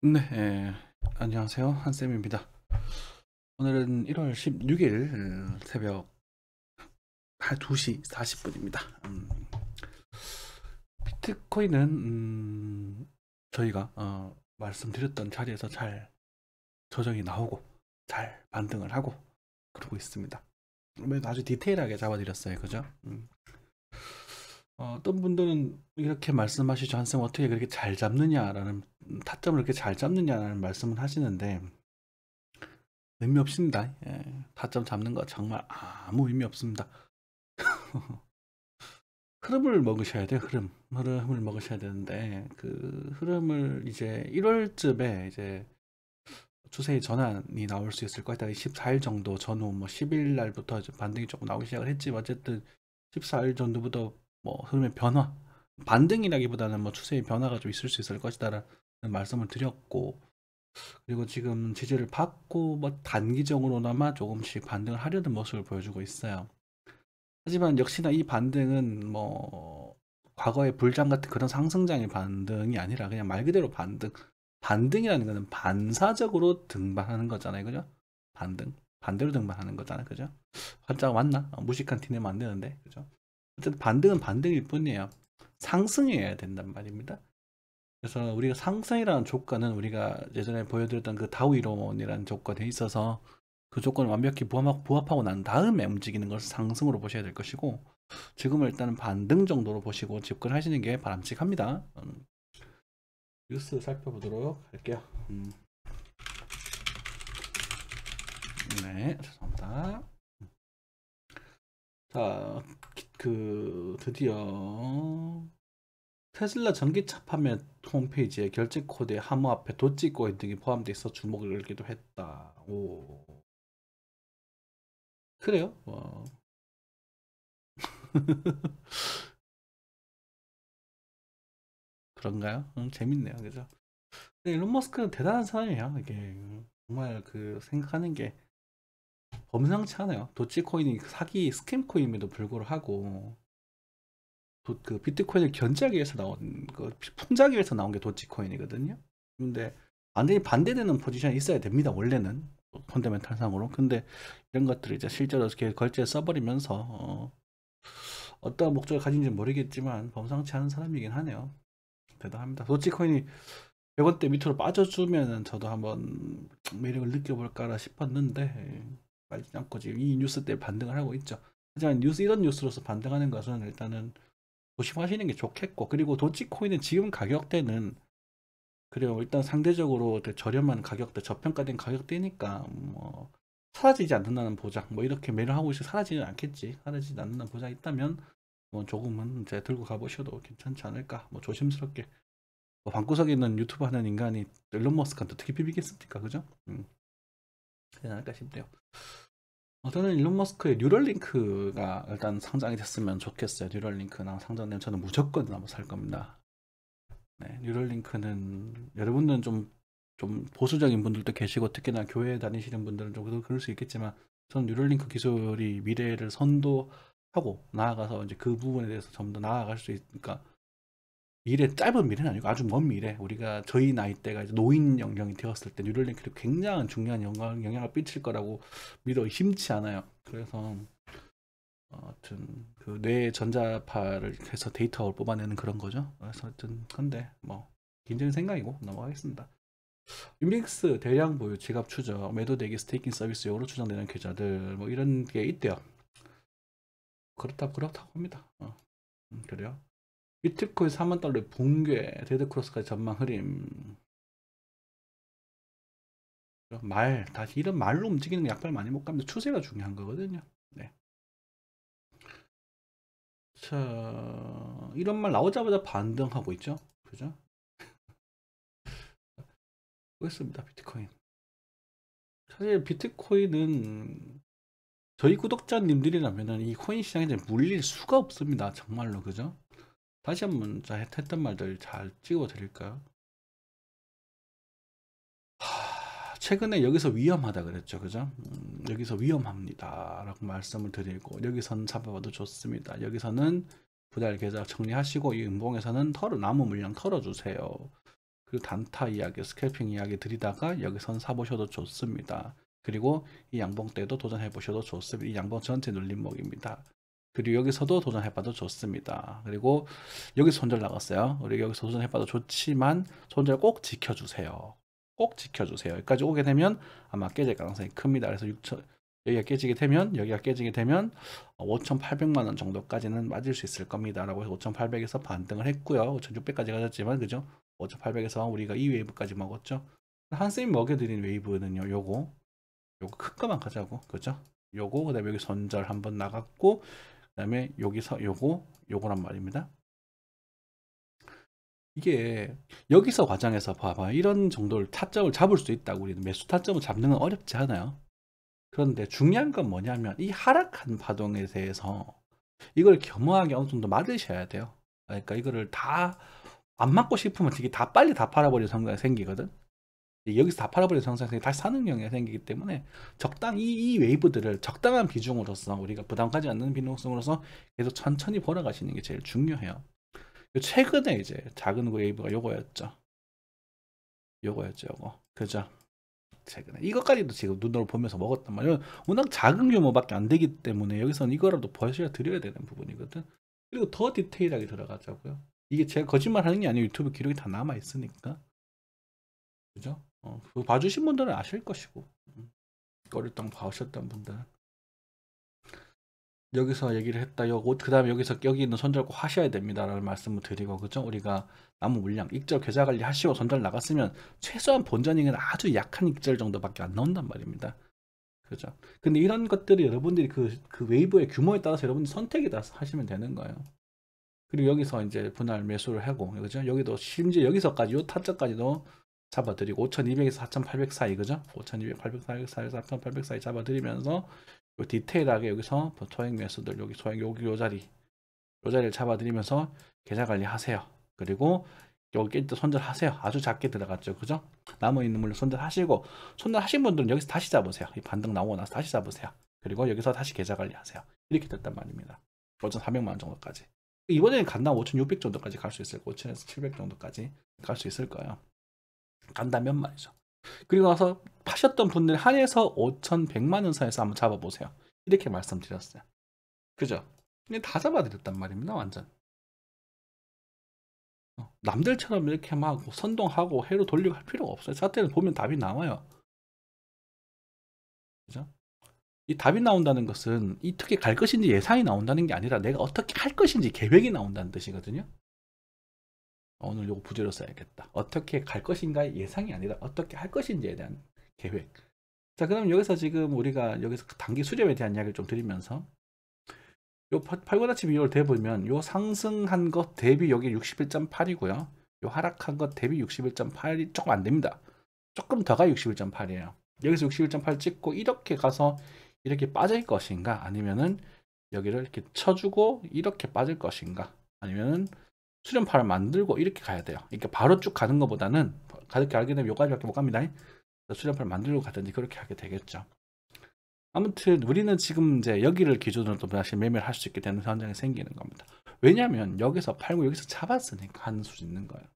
네, 안녕하세요. 한쌤입니다. 오늘은 1월 16일 새벽 한 2시 40분입니다. 비트코인은 저희가 말씀드렸던 자리에서 잘 조정이 나오고 잘 반등을 하고 그러고 있습니다. 아주 디테일하게 잡아드렸어요. 그죠? 어떤 분들은 이렇게 말씀하시죠. 한쌤 어떻게 그렇게 잘 잡느냐라는 타점을 그렇게 잘 잡느냐라는 말씀을 하시는데 의미 없습니다. 타점 잡는 거 정말 아무 의미 없습니다. 흐름을 먹으셔야 돼요. 흐름을 먹으셔야 되는데 그 흐름을 이제 1월쯤에 이제 추세의 전환이 나올 수 있을 거다. 14일 정도 전후 뭐 10일 날부터 이제 반등이 조금 나오기 시작을 했지만 어쨌든 14일 정도부터 뭐 흐름의 변화, 반등이라기보다는 뭐 추세의 변화가 좀 있을 수 있을 것이다라는 말씀을 드렸고, 그리고 지금 지지를 받고 뭐 단기적으로나마 조금씩 반등을 하려는 모습을 보여주고 있어요. 하지만 역시나 이 반등은 뭐 과거의 불장 같은 그런 상승장의 반등이 아니라 그냥 말 그대로 반등. 반등이라는 거는 반사적으로 등반하는 거잖아요. 그죠? 반등. 반대로 등반하는 거잖아요. 그죠? 한자가 맞나? 무식한 티 내면 안 되는데. 그죠? 어쨌든 반등은 반등일 뿐이에요. 상승해야 된단 말입니다. 그래서 우리가 상승이라는 조건은 우리가 예전에 보여드렸던 그 다우 이론이라는 조건에 있어서 그 조건을 완벽히 부합하고 난 다음에 움직이는 것을 상승으로 보셔야 될 것이고, 지금은 일단은 반등 정도로 보시고 접근하시는 게 바람직합니다. 뉴스 살펴보도록 할게요. 네, 죄송합니다. 자, 드디어 테슬라 전기차 판매 홈페이지에 결제 코드에 함호앞에 도치코인 등이 포함되어 있어 주목을 끌기도 했다. 오, 그래요? 그런가요? 재밌네요, 그죠? 근데 일론 머스크는 대단한 사람이에요. 이게 정말 그 생각하는 게 범상치 않아요. 도치코인이 사기 스캠 코인임에도 불구하고 그 비트코인을 견제하기 위해서 나온 그 풍자하기 위해서 나온 게 도치코인이거든요. 근데 완전히 반대되는 포지션이 있어야 됩니다. 원래는 펀더멘탈상으로. 근데 이런 것들을 이제 실제로 이렇게 결제에 써버리면서 어떤 목적을 가진지 모르겠지만 범상치 않은 사람이긴 하네요. 대단합니다. 도치코인이 100원대 밑으로 빠져주면은 저도 한번 매력을 느껴볼까라 싶었는데 빠지지 않고 지금 이 뉴스 때 반등을 하고 있죠. 하지만 이런 뉴스로서 반등하는 것은 일단은 조심하시는 게 좋겠고, 그리고 도치코인은 지금 가격대는 그리고 일단 상대적으로 저렴한 가격대, 저평가된 가격대니까 뭐 사라지지 않는다는 보장, 뭐 이렇게 매를 하고 있어 사라지진 않겠지. 사라지지 않는다는 보장이 있다면 뭐 조금은 이제 들고 가보셔도 괜찮지 않을까. 뭐 조심스럽게. 뭐 방구석에 있는 유튜브 하는 인간이 일론 머스크한테 어떻게 비비겠습니까? 그죠? 그렇지 않을까 싶네요. 저는 일론 머스크의 뉴럴링크가 일단 상장이 됐으면 좋겠어요. 뉴럴링크나 상장되면 저는 무조건 한번 살 겁니다. 네, 뉴럴링크는 여러분들은 좀 보수적인 분들도 계시고 특히나 교회 다니시는 분들은 좀 그럴 수 있겠지만 저는 뉴럴링크 기술이 미래를 선도하고 나아가서 이제 그 부분에 대해서 좀 더 나아갈 수 있으니까 미래, 짧은 미래는 아니고 아주 먼 미래, 우리가 저희 나이대가 이제 노인 연령이 되었을 때 뉴럴링크를 굉장한 중요한 영향을 끼칠 거라고 믿어 의심치 않아요. 그래서 하여튼 그 뇌 전자파를 해서 데이터를 뽑아내는 그런 거죠. 그래서 하여튼 근데 뭐 개인적인 생각이고 넘어가겠습니다. 유믹스 대량 보유 지갑 추적 매도대기 스테이킹 서비스용으로 추정되는 계좌들 뭐 이런 게 있대요. 그렇다고 합니다. 그래요. 비트코인 4만 달러 붕괴 데드크로스까지 전망 흐림. 다시 이런 말로 움직이는 거 약발 많이 못 갑니다. 추세가 중요한 거거든요. 네. 자, 이런 말 나오자마자 반등하고 있죠. 그죠? 그렇습니다. 비트코인. 사실 비트코인은 저희 구독자님들이라면은 이 코인 시장에 대해 물릴 수가 없습니다. 정말로. 그죠? 다시 한번 했던 말들 잘 찍어 드릴까요? 최근에 여기서 위험하다 그랬죠. 그죠? 여기서 위험합니다. 라고 말씀을 드리고, 여기서는 잡아봐도 좋습니다. 여기서는 부달 계좌 정리하시고, 이 음봉에서는 남은 물량 털어주세요. 그리고 단타 이야기, 스캘핑 이야기 드리다가 여기선 사보셔도 좋습니다. 그리고 이 양봉 때도 도전해 보셔도 좋습니다. 이 양봉 전체 눌림목입니다. 그리고 여기서도 도전해봐도 좋습니다. 그리고 여기서 손절 나갔어요. 우리 여기서 도전해봐도 좋지만 손절 꼭 지켜주세요. 꼭 지켜주세요. 여기까지 오게 되면 아마 깨질 가능성이 큽니다. 그래서 6천, 여기가 깨지게 되면 5,800만 원 정도까지는 맞을 수 있을 겁니다. 라고 해서 5,800에서 반등을 했고요. 5,600까지 가졌지만 그죠? 5,800에서 우리가 이 웨이브까지 먹었죠. 한쌤이 먹여드린 웨이브는요, 요거 큰 거만 가자고, 그죠? 요거 그다음에 여기 손절 한번 나갔고, 그다음에 여기서 요거란 말입니다. 이게 여기서 과정에서 봐봐, 이런 정도를 타점을 잡을 수 있다고. 우리는 매수 타점을 잡는 건 어렵지 않아요. 그런데 중요한 건 뭐냐면 이 하락한 파동에 대해서 이걸 겸허하게 어느 정도 맞으셔야 돼요. 그러니까 이거를 다 안 맞고 싶으면 이게 다 빨리 다 팔아버리는 상황이 생기거든. 여기서 다 팔아버리는 상황이 다시 사는 경우가 생기기 때문에 적당히 이 웨이브들을 적당한 비중으로서 우리가 부담 가지 않는 비중으로서 계속 천천히 벌어가시는 게 제일 중요해요. 최근에 이제 작은 웨이브가 요거였죠. 요거. 그죠? 최근에 이것까지도 지금 눈으로 보면서 먹었단 말이에요. 워낙 작은 규모밖에 안 되기 때문에 여기서는 이거라도 보여줘야 드려야 되는 부분이거든. 그리고 더 디테일하게 들어가자고요. 이게 제가 거짓말 하는 게 아니고 유튜브 기록이 다 남아 있으니까. 그죠? 그거 봐주신 분들은 아실 것이고, 어렸던 봐오셨던 분들은 여기서 얘기를 했다. 그 다음에 여기 있는 손절 꼭 하셔야 됩니다라는 말씀을 드리고, 그죠? 우리가 나무 물량, 익절 계좌 관리 하시고 손절 나갔으면 최소한 본전익은 아주 약한 익절 정도밖에 안 나온단 말입니다. 그죠? 근데 이런 것들이 여러분들이 그 웨이브의 규모에 따라서 여러분들 선택에 따라서 하시면 되는 거예요. 그리고 여기서 이제 분할 매수를 하고, 그죠? 여기도 심지어 여기서까지 요 타점까지도 잡아드리고 5,200에서 4,800 사이, 그죠? 5,200, 800 사이, 4,800 사이 잡아드리면서 요 디테일하게 여기서 소액 매수들 여기 소액 여기 요 자리를 잡아드리면서 계좌 관리 하세요. 그리고 여기 또 손절하세요. 아주 작게 들어갔죠, 그죠? 남아 있는 물량 손절하시고, 손절하신 분들은 여기서 다시 잡으세요. 이 반등 나오고 나서 다시 잡으세요. 그리고 여기서 다시 계좌 관리하세요. 이렇게 됐단 말입니다. 5,400만 원 정도까지. 이번에는 간다 5,600 정도까지 갈 수 있을 거예요. 5,000에서 700 정도까지 갈 수 있을 거예요. 간다면 말이죠. 그리고 나서 파셨던 분들 한해서 5,100만 원 선에서 한번 잡아보세요. 이렇게 말씀드렸어요. 그죠? 근데 다 잡아드렸단 말입니다. 완전. 남들처럼 이렇게 막 선동하고 해로 돌리고 할 필요가 없어요. 차트를 보면 답이 나와요. 그죠? 이 답이 나온다는 것은 어떻게 갈 것인지 예상이 나온다는 게 아니라 내가 어떻게 할 것인지 계획이 나온다는 뜻이거든요. 오늘 요거 부제로 써야겠다. 어떻게 갈 것인가의 예상이 아니라 어떻게 할 것인지에 대한 계획. 자, 그럼 여기서 지금 우리가 여기서 단기 수렴에 대한 이야기를 좀 드리면서 요 팔고나치 비율을 대보면 요 상승한 것 대비 여기 61.8이고요. 요 하락한 것 대비 61.8이 조금 안 됩니다. 조금 더가 61.8이에요. 여기서 61.8 찍고 이렇게 가서 이렇게 빠질 것인가, 아니면은 여기를 이렇게 쳐주고 이렇게 빠질 것인가, 아니면은 수렴파를 만들고 이렇게 가야 돼요. 그러니까 바로 쭉 가는 것보다는 가볍게 알게 되면 요까지밖에 못 갑니다. 수렴파를 만들고 가든지 그렇게 하게 되겠죠. 아무튼 우리는 지금 이제 여기를 기준으로 또 다시 매매를 할 수 있게 되는 현상이 생기는 겁니다. 왜냐하면 여기서 팔고 여기서 잡았으니까 하는 수 있는 거예요.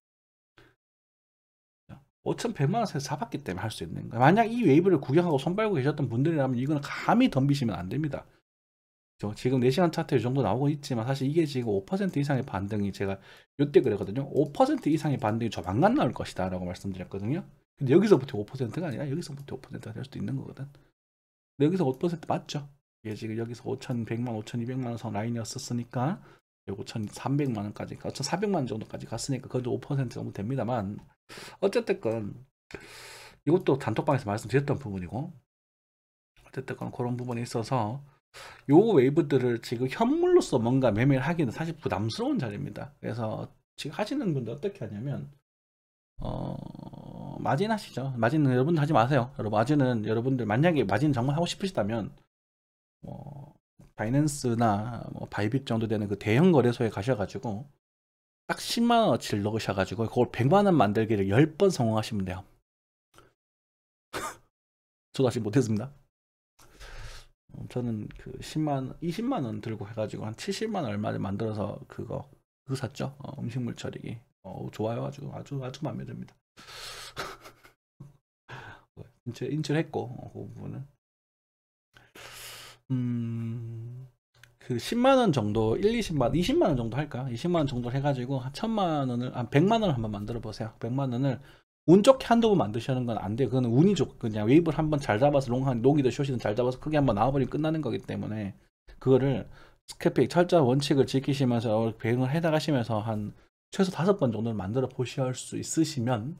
5,100만 원에서 잡았기 때문에 할 수 있는 거예요. 만약 이 웨이브를 구경하고 손 빨고 계셨던 분들이라면 이거는 감히 덤비시면 안 됩니다. 지금 4시간 차트 이 정도 나오고 있지만 사실 이게 지금 5% 이상의 반등이, 제가 이때 그랬거든요. 5% 이상의 반등이 조만간 나올 것이다 라고 말씀드렸거든요. 근데 여기서부터 5%가 아니라 여기서부터 5%가 될 수도 있는 거거든. 근데 여기서 5% 맞죠? 이게 지금 여기서 5,100만, 5,200만 원 선 라인이었으니까 5,300만 원까지, 5,400만 원 정도까지 갔으니까 그것도 5% 정도 됩니다만, 어쨌든 건 이것도 단톡방에서 말씀드렸던 부분이고, 어쨌든 건 그런 부분이 있어서 요 웨이브들을 지금 현물로서 뭔가 매매를 하기는 사실 부담스러운 자리입니다. 그래서 지금 하시는 분들 어떻게 하냐면 마진 하시죠. 마진은 여러분들 하지 마세요. 여러분, 마진은 여러분들 만약에 마진 정말 하고 싶으시다면 바이낸스나 바이빗 정도 되는 그 대형 거래소에 가셔가지고 딱 10만 원어치를 넣으셔가지고 그걸 100만 원 만들기를 10번 성공하시면 돼요. 저도 아직 못했습니다. 저는 그 10만, 20만 원 들고 해가지고 한 70만 원 얼마를 만들어서 그거 샀죠. 음식물 처리기. 좋아요. 아주 마음에 듭니다. 인출했고 그 부분은 그 10만 원 정도 20만 20만 원 정도 할까? 20만 원 정도 해가지고 한 1000만 원을 100만 원을 한번 만들어 보세요. 100만 원을 운 좋게 한두 번 만드시는 건 안 돼요. 그거는 운이 좋고 그냥 웨이브를 한번 잘 잡아서 롱이든 숏이든 잘 잡아서 크게 한번 나와버리면 끝나는 거기 때문에 그거를 스케픽 철저한 원칙을 지키시면서 배행을 해나가시면서 한 최소 5번 정도는 만들어 보실 수 있으시면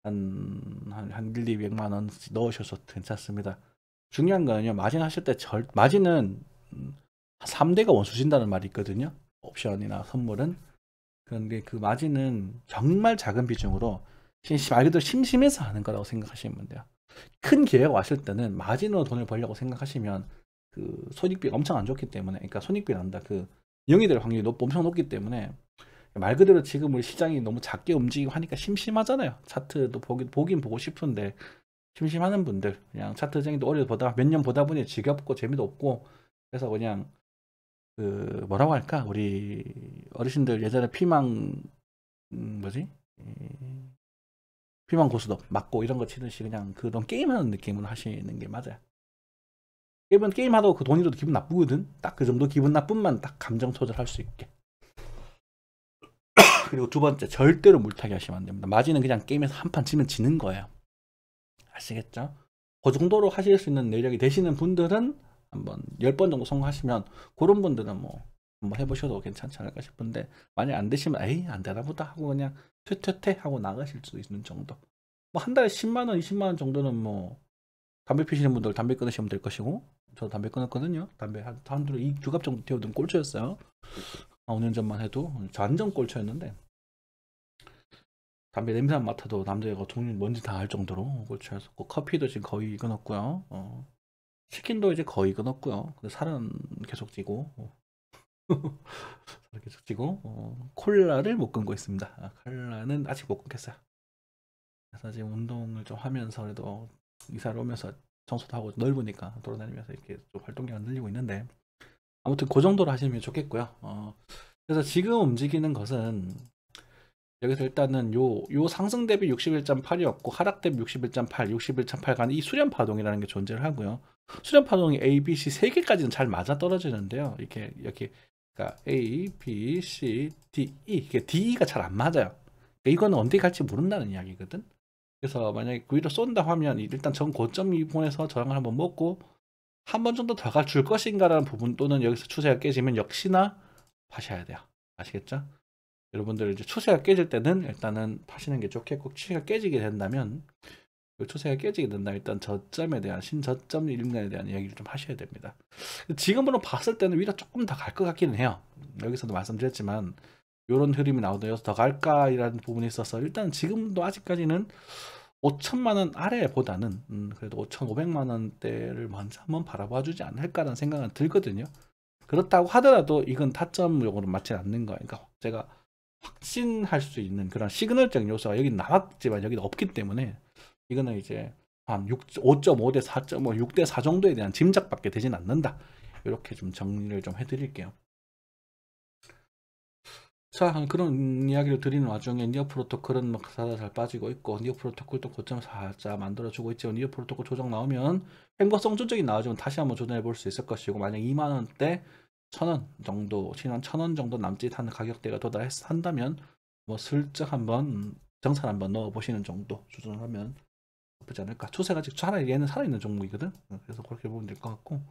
한 1, 200만 원 넣으셔서 괜찮습니다. 중요한 거는요, 마진 하실 때 마진은 3대가 원수진다는 말이 있거든요. 옵션이나 선물은. 그런데 그 마진은 정말 작은 비중으로 말 그대로 심심해서 하는 거라고 생각하시면 돼요. 큰 기회가 왔을 때는 마진으로 돈을 벌려고 생각하시면 그 손익비가 엄청 안 좋기 때문에, 그러니까 손익비가 난다. 그 영이 될 확률이 엄청 높기 때문에 말 그대로 지금 우리 시장이 너무 작게 움직이고 하니까 심심하잖아요. 차트도 보긴 보고 싶은데 심심하는 분들, 그냥 차트쟁이도 오래 보다 몇 년 보다 보니 지겹고 재미도 없고, 그래서 그냥 그 뭐라고 할까, 우리 어르신들 예전에 뭐지, 피망 고수도 맞고 이런 거 치듯이 그냥 그런 게임하는 느낌으로 하시는 게 맞아요. 게임하다고 그 돈이 들어도 기분 나쁘거든. 딱 그 정도 기분 나쁨만 딱 감정 조절할 수 있게. 그리고 두 번째, 절대로 물타기 하시면 안 됩니다. 마진은 그냥 게임에서 한 판 치면 지는 거예요. 아시겠죠? 그 정도로 하실 수 있는 내력이 되시는 분들은 한번 10번 정도 성공하시면, 그런 분들은 뭐 한번 해보셔도 괜찮지 않을까 싶은데, 만약 안 되시면 에이 안 되나 보다 하고 그냥 퇴퇴퇴 하고 나가실 수 있는 정도. 뭐 한 달에 10만 원 20만 원 정도는 뭐 담배 피시는 분들 담배 끊으시면 될 것이고, 저도 담배 끊었거든요. 담배 한 두로 2주갑 정도 태우던 꼴초였어요. 5년 전만 해도 완전 꼴초였는데, 담배 냄새만 맡아도 남자애가 종류 뭔지 다 알 정도로 꼴초였었고, 커피도 지금 거의 끊었고요. 치킨도 이제 거의 끊었고요. 근데 살은 계속 찌고, 살은 계속 찌고, 콜라를 못 끊고 있습니다. 콜라는 아직 못 끊겠어요. 그래서 지금 운동을 좀 하면서, 그래도 이사를 오면서 청소도 하고 넓으니까 돌아다니면서 이렇게 좀 활동량을 늘리고 있는데, 아무튼 그 정도로 하시면 좋겠고요. 그래서 지금 움직이는 것은, 여기서 일단은 요 상승 대비 61.8이었고 하락 대비 61.8, 61.8 간 이 수렴 파동이라는 게 존재를 하고요. 수렴 파동이 A, B, C 세 개까지는 잘 맞아 떨어지는데요. 이렇게 그러니까 A, B, C, D, E 이게 D가 잘 안 맞아요. 그러니까 이거는 언제 갈지 모른다는 이야기거든. 그래서 만약에 위로 쏜다 하면 일단 전 고점 이분에서 저항을 한번 먹고 한 번 정도 더 갈 줄 것인가라는 부분, 또는 여기서 추세가 깨지면 역시나 파셔야 돼요. 아시겠죠? 여러분들 이제 추세가 깨질 때는 일단은 파시는 게 좋겠고, 추세가 깨지게 된다면, 추세가 깨지게 된다 일단 저점에 대한 신저점 일면에 대한 이야기를 좀 하셔야 됩니다. 지금으로 봤을 때는 위로 조금 더 갈 것 같기는 해요. 여기서도 말씀드렸지만 이런 흐름이 나오다 여기서 더 갈까이라는 부분이 있어서, 일단 지금도 아직까지는 5천만 원 아래보다는 그래도 5,500만 원대를 먼저 한번 바라봐 주지 않을까라는 생각은 들거든요. 그렇다고 하더라도 이건 타점용으로 맞지 않는 거예요. 그러니까 제가 확신할 수 있는 그런 시그널적 요소가 여기 나왔지만 여기는 없기 때문에, 이거는 이제 한 5.5 대 4.5, 6 대 4 정도에 대한 짐작밖에 되진 않는다. 이렇게 좀 정리를 좀 해드릴게요. 자, 그런 이야기를 드리는 와중에 니어 프로토콜은 막 사다 잘 빠지고 있고, 니어 프로토콜도 고점 살짝 만들어주고 있지만, 니어 프로토콜 조정 나오면 행보성 조정이 나와주면 다시 한번 조정해 볼 수 있을 것이고, 만약 2만 원대 1,000원 정도, 신한 1,000원 정도 남짓하는 가격대가 도달한다면 뭐 슬쩍 한번 정산 한번 넣어 보시는 정도 조정을 하면 나쁘지 않을까. 추세가 아직 얘는 살아있는 종목이거든. 그래서 그렇게 보면 될 것 같고,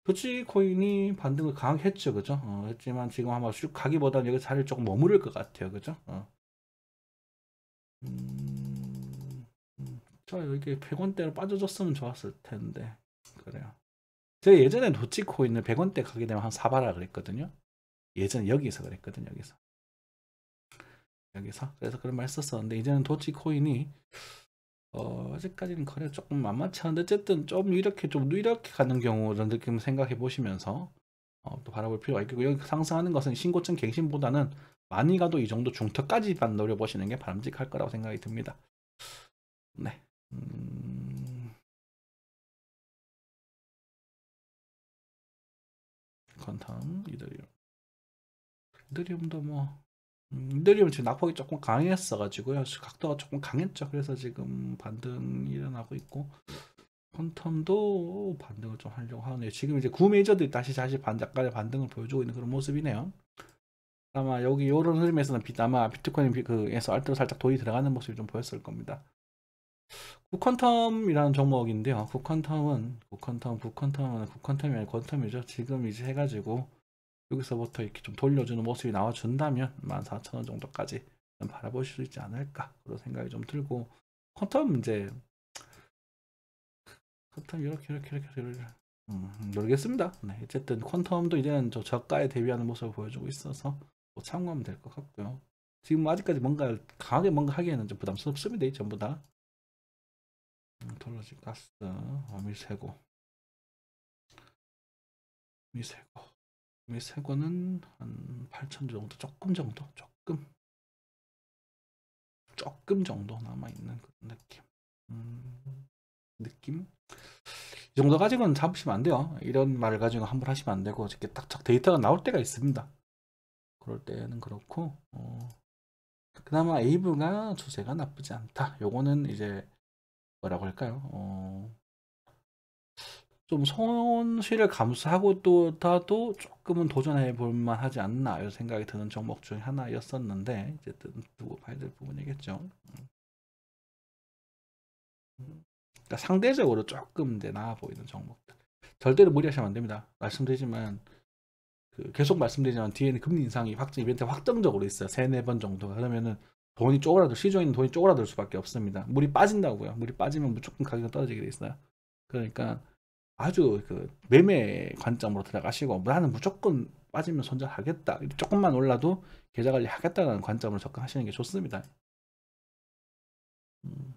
도지코인이 반등을 강하게 했죠, 그죠? 했지만 지금 아마 쭉 가기보다는 여기 자리를 조금 머무를 것 같아요, 그죠? 음, 저 이게 100원대로 빠져줬으면 좋았을 텐데. 그래요. 제가 예전에 도지코인을 100원대 가게 되면 한 사봐라 그랬거든요. 예전에 여기서 그랬거든요, 여기서. 그래서 그런 말 썼었는데, 이제는 도지코인이 아직까지는 거래 조금 만만치 않은데, 어쨌든 좀 이렇게 가는 경우를 느낌 생각해 보시면서 또 바라볼 필요가 있고, 여기 상승하는 것은 신고점 갱신보다는 많이 가도 이 정도 중턱까지만 노려보시는 게 바람직할 거라고 생각이 듭니다. 네. 컨텀 이더리움. 이더리움도 뭐 이더리움은 지금 낙폭이 조금 강했어 가지고요. 각도가 조금 강했죠. 그래서 지금 반등이 일어나고 있고 퀀텀도 반등을 좀 하려고 하네요. 지금 이제 구 메이저들이 다시 약간의 반등을 보여주고 있는 그런 모습이네요. 아마 여기 이런 흐름에서는 아마 비트코인 그에서 알트로 살짝 돈이 들어가는 모습이 좀 보였을 겁니다. 구퀀텀이라는 종목인데요. 구퀀텀이 아니라 퀀텀이죠. 지금 이제 해가지고 여기서부터 이렇게 좀 돌려주는 모습이 나와준다면 14,000원 정도까지 바라보실 수 있지 않을까 그런 생각이 좀 들고 퀀텀 이제 퀀텀 이렇게 모르겠습니다. 네, 어쨌든 퀀텀도 이제는 저 저가에 대비하는 모습을 보여주고 있어서 뭐 참고하면 될 것 같고요. 지금 아직까지 뭔가 강하게 뭔가 하기에는 좀 부담스럽습니다. 이 전부 다. 톨러지 가스, 미세고, 미세고, 미세고는 한 8천 정도, 조금 정도 남아 있는 그런 느낌. 느낌? 이 정도 가지고는 잡으시면 안 돼요. 이런 말을 가지고 함부로 하시면 안 되고 이렇게 딱 데이터가 나올 때가 있습니다. 그럴 때는 그렇고 그나마 에이브가 추세가 나쁘지 않다. 요거는 이제 뭐라고 할까요? 좀 손실을 감수하고 또다도 조금은 도전해 볼 만하지 않나 이런 생각이 드는 종목 중에 하나였었는데 어쨌든 두고 봐야 될 부분이겠죠. 그러니까 상대적으로 조금 이제 나아 보이는 종목들. 절대로 무리하시면 안 됩니다. 말씀드리지만 계속 말씀드리지만 뒤에는 금리 인상이 이벤트 확정적으로 있어요. 3-4번 정도가. 그러면은 돈이 쪼그라들 시중에 있는 돈이 쪼그라들 수밖에 없습니다. 물이 빠진다고요. 물이 빠지면 무조건 가격이 떨어지게 돼 있어요. 그러니까 아주 매매 관점으로 들어가시고 나는 무조건 빠지면 손절하겠다. 조금만 올라도 계좌 관리하겠다는 관점으로 접근하시는 게 좋습니다.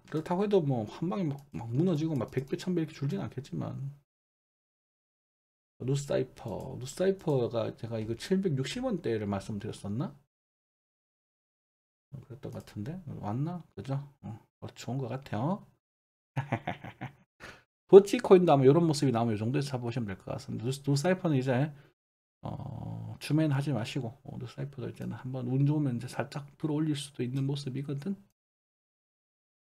그렇다고 해도 뭐 한 방에 막 무너지고 막 100배, 1000배 이렇게 줄지는 않겠지만 누사이퍼가 제가 이거 760원대를 말씀드렸었나? 그랬던 것 같은데 왔나? 그죠? 좋은 것 같아요. 도치코인도 아마 이런 모습이 나오면 이 정도에서 잡으시면 될 것 같습니다. 누사이퍼는 이제 추면 하지 마시고 누사이퍼도 이제는 한번 운 좋으면 이제 살짝 들어 올릴 수도 있는 모습이거든.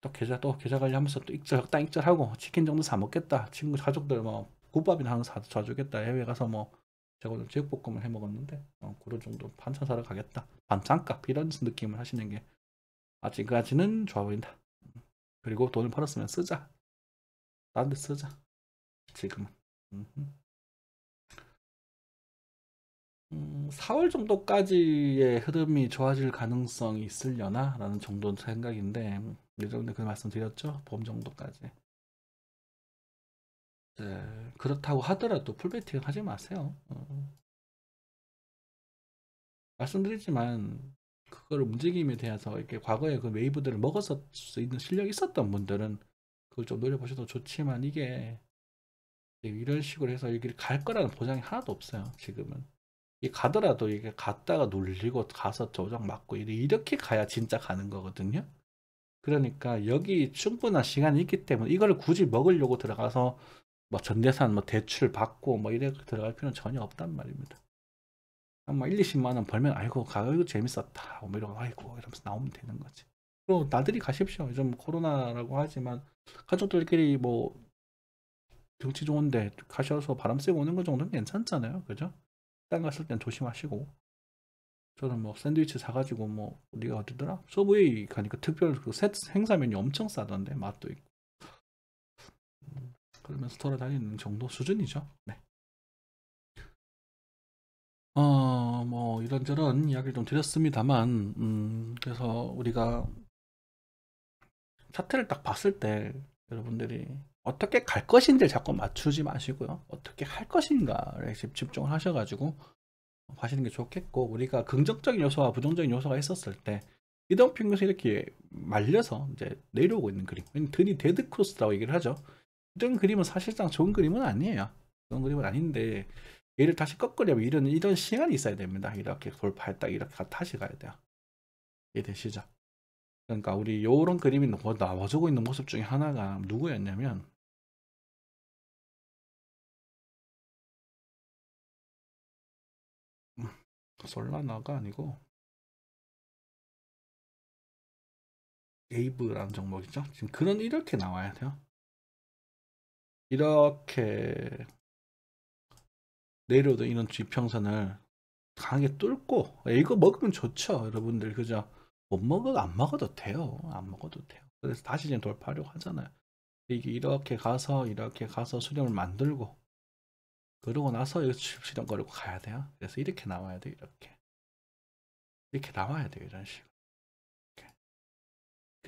또 계좌 관리하면서 또 적당 익절하고 치킨 정도 사 먹겠다. 친구 가족들 뭐 국밥이나 하나 사주겠다. 해외 가서 뭐 제가 오늘 제육볶음을 해 먹었는데 그런 정도 반찬 사러 가겠다. 반찬값 이런 느낌을 하시는 게 아직까지는 좋아 보인다. 그리고 돈을 벌었으면 쓰자. 다른 데 쓰자. 지금은. 4월 정도까지의 흐름이 좋아질 가능성이 있으려나? 라는 정도 생각인데, 예전에 그 말씀 드렸죠? 봄 정도까지. 네, 그렇다고 하더라도 풀베팅 하지 마세요. 말씀드리지만, 그걸 움직임에 대해서 이렇게 과거에 그 웨이브들을 먹었을 수 있는 실력이 있었던 분들은 그걸 좀 노려보셔도 좋지만, 이게 이런 식으로 해서 여기를 갈 거라는 보장이 하나도 없어요, 지금은. 이 가더라도 이게 갔다가 눌리고 가서 조정 맞고 이렇게 가야 진짜 가는 거거든요. 그러니까 여기 충분한 시간이 있기 때문에 이거를 굳이 먹으려고 들어가서 뭐 전재산 뭐 대출 받고 뭐 이렇게 들어갈 필요는 전혀 없단 말입니다. 막 1, 20만 원 벌면 아이고 가격이 재밌었다 뭐 이러고 아이고 이러면서 나오면 되는 거지. 그리고 나들이 가십시오. 요즘 코로나라고 하지만 가족들끼리 뭐 경치 좋은데 가셔서 바람 쐬고 오는 거 정도는 괜찮잖아요. 그죠? 식당 갔을 땐 조심하시고 저는 뭐 샌드위치 사가지고 뭐 어디가 어디더라? 서브웨이 가니까 특별 그 세트 행사 메뉴 엄청 싸던데 맛도 있고 그러면서 돌아다니는 정도 수준이죠. 네. 뭐 이런저런 이야기를 좀 드렸습니다만 그래서 우리가 차트를 딱 봤을 때 여러분들이 어떻게 갈 것인지를 자꾸 맞추지 마시고요. 어떻게 할 것인가에 집중을 하셔가지고 하시는 게 좋겠고 우리가 긍정적인 요소와 부정적인 요소가 있었을 때 이동평균에서 이렇게 말려서 이제 내려오고 있는 그림 드니 데드 크로스라고 얘기를 하죠. 이런 그림은 사실상 좋은 그림은 아니에요. 좋은 그림은 아닌데 얘를 다시 꺾으려면 이런 시간이 있어야 됩니다. 이렇게 돌파했다 이렇게 다시 가야 돼요. 이해되시죠? 그러니까 우리 요런 그림이 나와주고 있는 모습 중에 하나가 누구였냐면 솔라나가 아니고 웨이브라는 종목이죠. 지금 그런 이렇게 나와야 돼요. 이렇게 내려오던 이런 지평선을 강하게 뚫고 이거 먹으면 좋죠, 여러분들. 그죠? 못 먹어 안 먹어도 돼요. 안 먹어도 돼요. 그래서 다시 지금 돌파하려고 하잖아요. 이게 이렇게 가서 수렴을 만들고 그러고 나서 여기서 실현거리고 가야 돼요. 그래서 이렇게 나와야 돼요. 이렇게 나와야 돼요. 이런 식으로.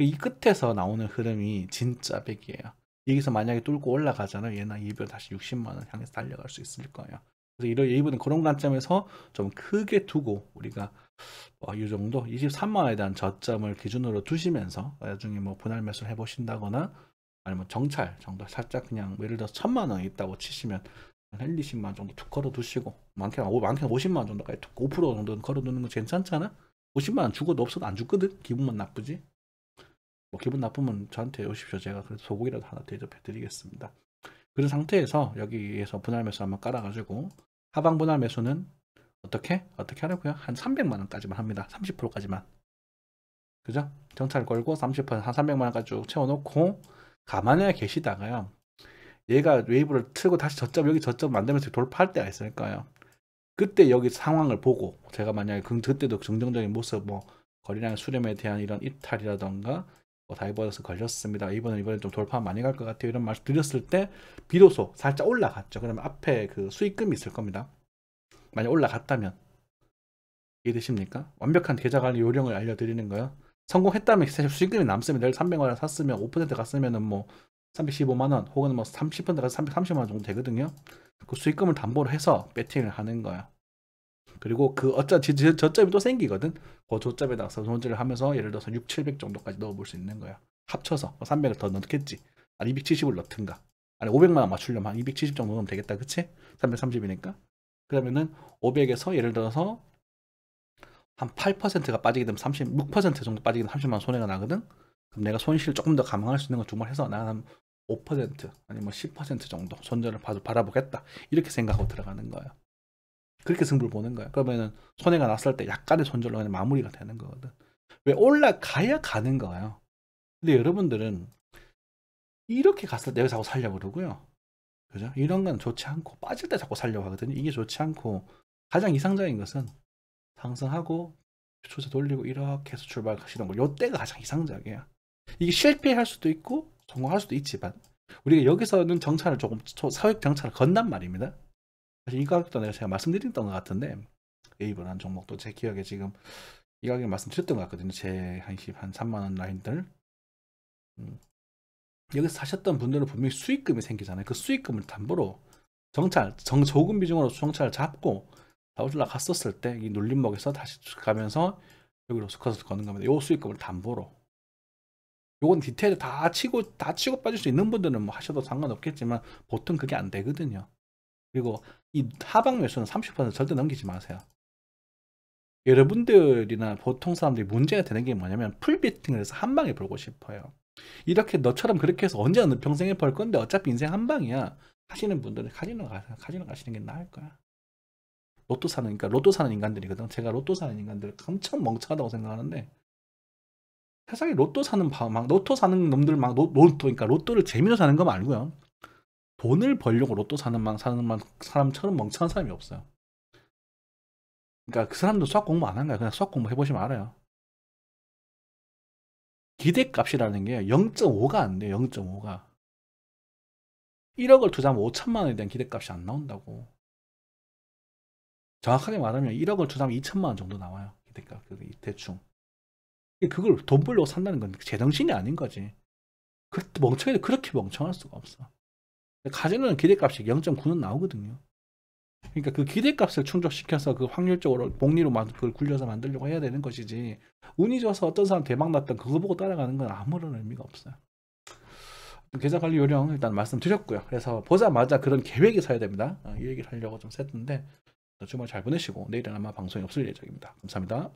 이 끝에서 나오는 흐름이 진짜 백이에요. 여기서 만약에 뚫고 올라가잖아요. 얘나 이별 다시 60만원 향해서 달려갈 수 있을 거예요. 그래서 이런 이분은 그런 관점에서 좀 크게 두고 우리가 이 정도 23만원에 대한 저점을 기준으로 두시면서 나중에 뭐 분할 매수를 해보신다거나 아니면 정찰 정도 살짝 그냥 예를 들어서 1000만원 있다고 치시면 한 1, 20만원 정도 툭 걸어 두시고 많게는 50만원 정도까지 5% 정도는 걸어 두는 거 괜찮잖아? 50만원 죽어도 없어도 안 죽거든? 기분만 나쁘지? 뭐 기분 나쁘면 저한테 오십시오. 제가 그래도 소고기라도 하나 대접해 드리겠습니다. 그런 상태에서 여기에서 분할 매수 한번 깔아가지고 하방 분할 매수는 어떻게 하려고요? 한 300만원까지만 합니다. 30%까지만. 그죠? 정찰 걸고 30%, 한 300만원까지 쭉 채워놓고 가만히 계시다가요. 얘가 웨이브를 틀고 다시 여기 저점 만들면서 돌파할 때가 있을 거예요. 그때 여기 상황을 보고 제가 만약에 그때도 긍정적인 모습 뭐 거래량 수렴에 대한 이런 이탈이라던가 뭐 다이버스 걸렸습니다. 이번에 좀 돌파 많이 갈 것 같아요. 이런 말씀 드렸을 때 비로소 살짝 올라갔죠. 그러면 앞에 그 수익금이 있을 겁니다. 만약 올라갔다면 이해되십니까? 완벽한 계좌 관리 요령을 알려드리는 거예요. 성공했다면 사실 수익금이 남습니다. 예를 300만원 샀으면 5% 갔으면은 뭐 315만원 혹은 뭐 30% 가서 330만원 정도 되거든요. 그 수익금을 담보로 해서 배팅을 하는 거예요. 그리고 그 저점이 또 생기거든. 그 저점에다가 손질을 하면서 예를 들어서 6, 700 정도까지 넣어볼 수 있는 거야. 합쳐서 300을 더 넣겠지. 아니 270을 넣든가. 아니 500만원 맞추려면 한 270 정도 넣으면 되겠다. 그치? 330이니까. 그러면은 500에서 예를 들어서 한 8%가 빠지게 되면 36% 정도 빠지게 되면 30만원 손해가 나거든. 그럼 내가 손실을 조금 더 감당할 수 있는 걸 주문해서 나는 5% 아니면 10% 정도 손절을 바라보겠다. 이렇게 생각하고 들어가는 거예요. 그렇게 승부를 보는 거야. 그러면은 손해가 났을 때 약간의 손절로 그냥 마무리가 되는 거거든. 왜 올라가야 가는 거예요. 근데 여러분들은 이렇게 갔을 때 여기 자꾸 살려고 그러고요. 그죠? 이런 건 좋지 않고 빠질 때 자꾸 살려고 하거든요. 이게 좋지 않고 가장 이상적인 것은 상승하고 추세 돌리고 이렇게 해서 출발하시는 거. 요때가 가장 이상적이에요. 이게 실패할 수도 있고 성공할 수도 있지만 우리가 여기서는 정찰을 조금 사회 정찰을 건단 말입니다. 사실 이 가격도 제가 말씀드렸던 것 같은데 웨이브라는 종목도 제 기억에 지금 이 가격에 말씀드렸던 것 같거든요. 제 한 3만원 라인들 여기서 사셨던 분들은 분명히 수익금이 생기잖아요. 그 수익금을 담보로 적은 비중으로 정찰을 잡고 다 올라갔었을 때 이 눌림목에서 다시 가면서 여기로 스컷을 거는 겁니다. 요 수익금을 담보로. 요건 디테일 다 치고 빠질 수 있는 분들은 뭐 하셔도 상관없겠지만 보통 그게 안 되거든요. 그리고 이 하방 매수는 30% 절대 넘기지 마세요. 여러분들이나 보통 사람들이 문제가 되는 게 뭐냐면 풀비팅을 해서 한 방에 벌고 싶어요. 이렇게 너처럼 그렇게 해서 언제나 평생에 벌 건데 어차피 인생 한 방이야 하시는 분들은 카지노 가시는 게 나을 거야. 로또 사는 인간들이거든. 제가 로또 사는 인간들 엄청 멍청하다고 생각하는데 세상에 로또 사는 놈들 그러니까 로또를 재미로 사는 거 말고요. 돈을 벌려고 로또 사는 사람처럼 멍청한 사람이 없어요. 그러니까 그 사람도 수학 공부 안 한 거야. 그냥 수학 공부 해보시면 알아요. 기대값이라는 게 0.5가 안 돼요. 0.5가. 1억을 투자하면 5천만 원에 대한 기대값이 안 나온다고. 정확하게 말하면 1억을 투자하면 2천만 원 정도 나와요. 기대값. 대충. 그걸 돈 벌려고 산다는 건 제정신이 아닌 거지. 그렇게 멍청할 수가 없어. 카지노는 기대값이 0.9는 나오거든요. 그러니까 그 기대값을 충족시켜서 그 확률적으로 복리로 그걸 굴려서 만들려고 해야 되는 것이지 운이 좋아서 어떤 사람 대박 났던 그거 보고 따라가는 건 아무런 의미가 없어요. 계좌 관리 요령 일단 말씀드렸고요. 그래서 보자마자 그런 계획이 있어야 됩니다. 이 얘기를 하려고 좀 셌는데 주말 잘 보내시고 내일은 아마 방송이 없을 예정입니다. 감사합니다.